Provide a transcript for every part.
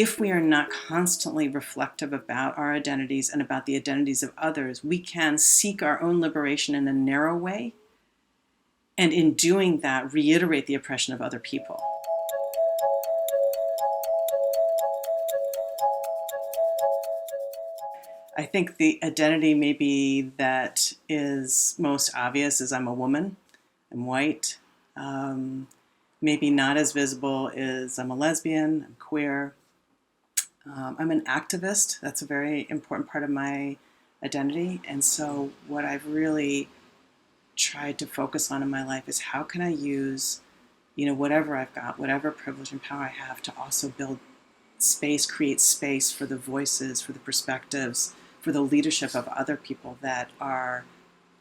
if we are not constantly reflective about our identities and about the identities of others, we can seek our own liberation in a narrow way, and in doing that, reiterate the oppression of other people. I think the identity maybe that is most obvious is I'm a woman, I'm white. Maybe not as visible is I'm a lesbian, I'm queer. I'm an activist. That's a very important part of my identity. And so what I've really tried to focus on in my life is how can I use, whatever I've got, whatever privilege and power I have, to also build space, create space for the voices, for the perspectives, for the leadership of other people that are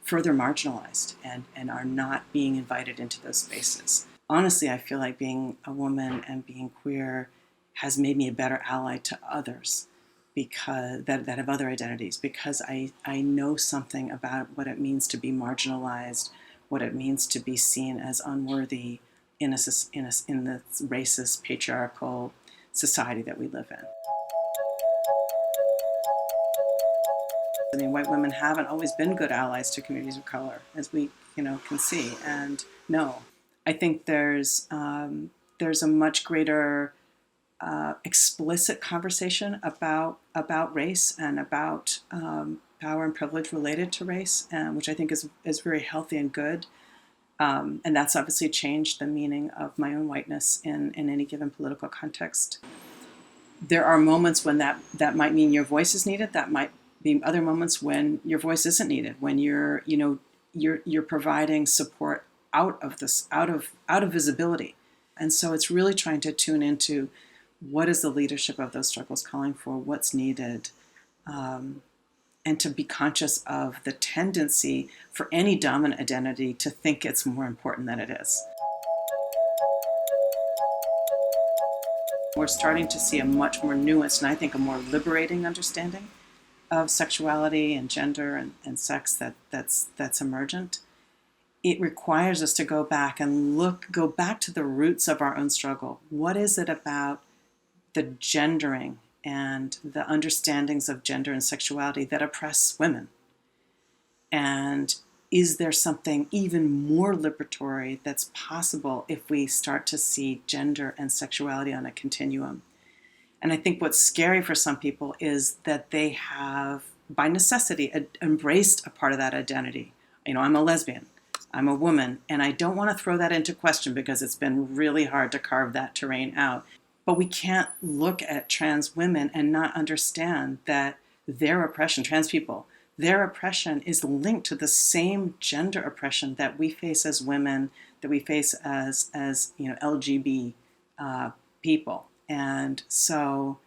further marginalized and are not being invited into those spaces. Honestly, I feel like being a woman and being queer has made me a better ally to others because that have other identities, because I know something about what it means to be marginalized, what it means to be seen as unworthy in the racist, patriarchal society that we live in. I mean, white women haven't always been good allies to communities of color, as we can see. And no, I think there's a much greater explicit conversation about race and about power and privilege related to race, which I think is very healthy and good. And that's obviously changed the meaning of my own whiteness in any given political context. There are moments when that might mean your voice is needed. That might be other moments when your voice isn't needed, when you're providing support out of visibility. And so it's really trying to tune into what is the leadership of those struggles calling for, what's needed, and to be conscious of the tendency for any dominant identity to think it's more important than it is. We're starting to see a much more nuanced and I think a more liberating understanding of sexuality and gender and sex that's emergent. It requires us to go back to the roots of our own struggle. What is it about the gendering and the understandings of gender and sexuality that oppress women? And is there something even more liberatory that's possible if we start to see gender and sexuality on a continuum? And I think what's scary for some people is that they have, by necessity, embraced a part of that identity. I'm a lesbian, I'm a woman, and I don't want to throw that into question because it's been really hard to carve that terrain out. But we can't look at trans women and not understand that their oppression, trans people, their oppression is linked to the same gender oppression that we face as women, that we face as LGBT people. And so,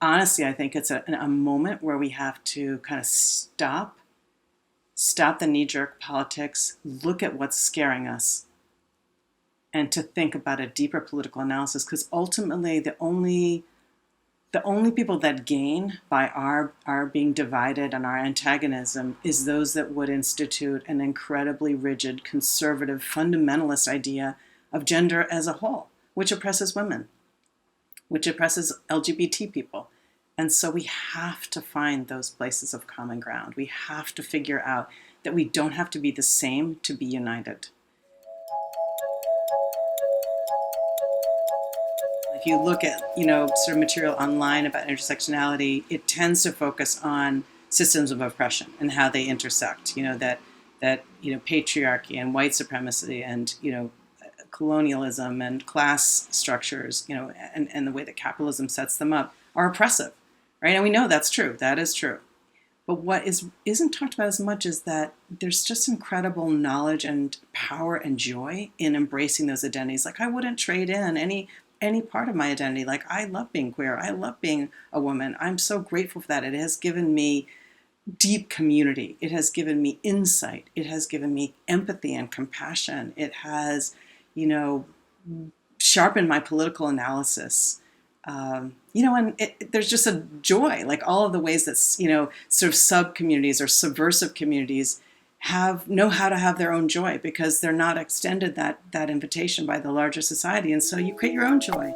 honestly, I think it's a moment where we have to kind of stop the knee-jerk politics, look at what's scaring us, and to think about a deeper political analysis, because ultimately the only people that gain by our being divided and our antagonism is those that would institute an incredibly rigid, conservative, fundamentalist idea of gender as a whole, which oppresses women, which oppresses LGBT people. And so we have to find those places of common ground. We have to figure out that we don't have to be the same to be united. If you look at, sort of material online about intersectionality, it tends to focus on systems of oppression and how they intersect, that patriarchy and white supremacy and, colonialism and class structures, and the way that capitalism sets them up are oppressive, right? And we know that's true. That is true. But what isn't talked about as much is that there's just incredible knowledge and power and joy in embracing those identities. Like, I wouldn't trade in any part of my identity. Like, I love being queer. I love being a woman. I'm so grateful for that. It has given me deep community. It has given me insight. It has given me empathy and compassion. It has, sharpened my political analysis. And there's just a joy, like all of the ways that, sort of sub-communities or subversive communities know how to have their own joy because they're not extended that invitation by the larger society. And so you create your own joy.